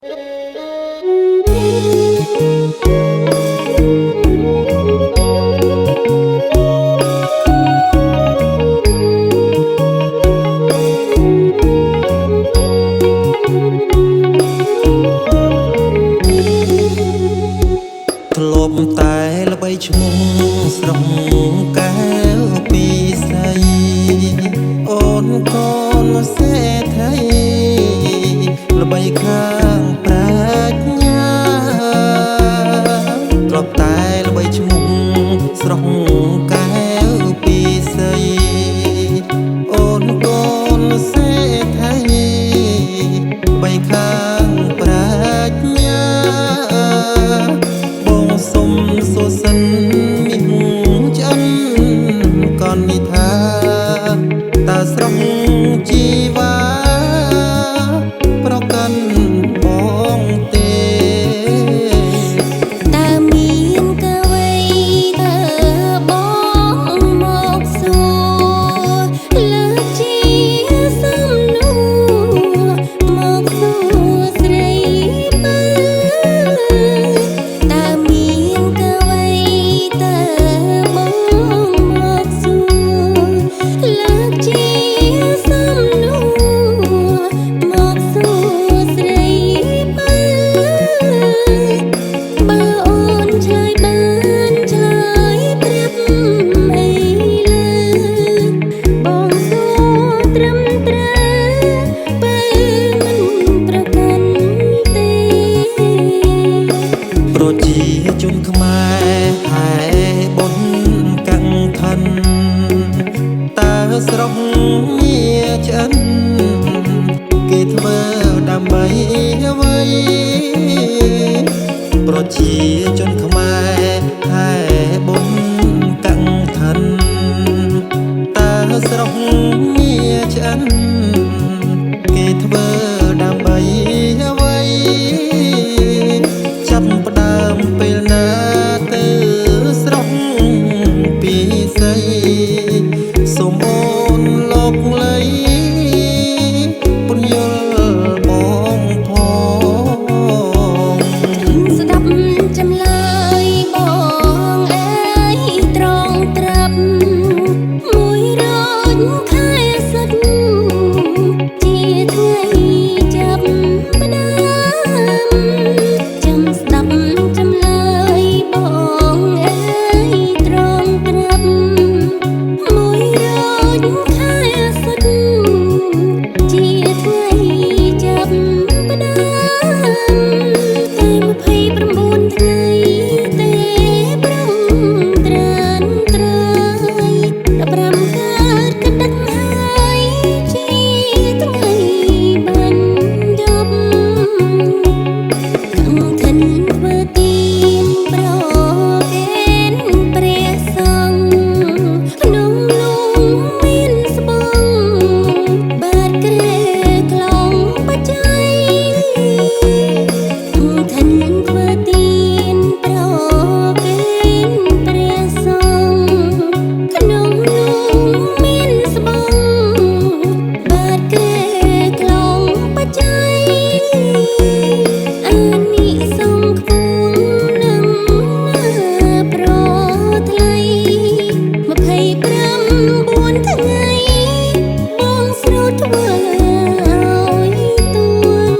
ធ្លាប់តែល្បីឈ្មោះស្រុកកែវពីស្រីអូនកូនសេដ្ឋីល្បីខាងប្រាជ្ញាធ្លាប់តែល្បីឈ្មោះស្រុកកែវពីស្រីអូនកូនសេដ្ឋីល្បីខាងប្រាជ្ញាសុំសួសិនមានឆ្អិនកននិថាតើស្រុកជីវ៉ាប្រកាន់បងទេតើមានកអ្វីតើបងមកសួរលើកជាសំណួរមកសួរស្រីបើតើមានប្រជាជនខ្មែរហែបុណ្យកាំងខិនតើស្រុកញាឆ្អិនគេធ្វើដើម្បីអ្វីប្រជាជនខ្មែរហែបុណ្យកាំងខិនតើស្រុកញាឆ្អិនគេធ្វើដើម្បីអ្វីចាប់ផ្ដើមពេលណាទៅស្រុកពីស្រីសូមអូនលោកលីពន្យល់បងផងស្ដាប់ចម្លើយបងអើយត្រង់ត្រាប់មួយរោចខែសុទ្ធជាថ្ងៃចាប់ផ្ដើមចាំស្ដាប់ចម្លើយបងអើយត្រង់ត្រាប់មួយរោចខែសុទ្ធជាថ្ងៃចាប់ផ្ដើមតែ29ថ្ងៃទេប្រំត្រានត្រៃ15កើតកដឹកហើយជាថ្ងៃបញ្ចប់កំខិនធ្វើទានប្រគេនព្រះសង្ឃក្នុងលំមានស្បង់បាតក្រែខ្លងបច្ច័យកំខិនធ្វើទានប្រគេនព្រះសង្ឃក្នុងលំមានស្បង់បាតក្រែខ្លងបច្ច័យអានិសង្ឃខ្ពស់នឹងប្រថ្លៃ25ថ្ងៃបងស្រូតធ្វើឲ្យទួន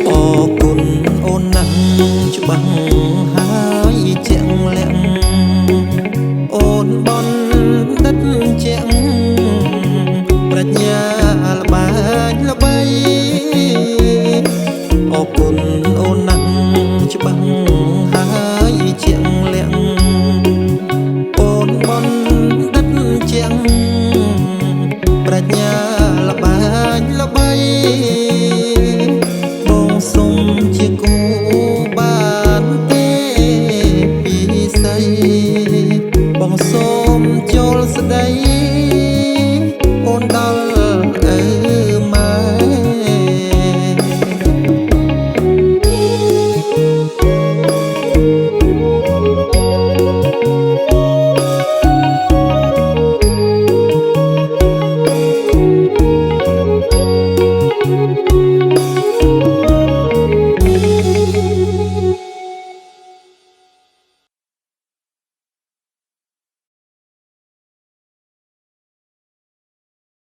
អរគុណអូនណាស់ច្បាស់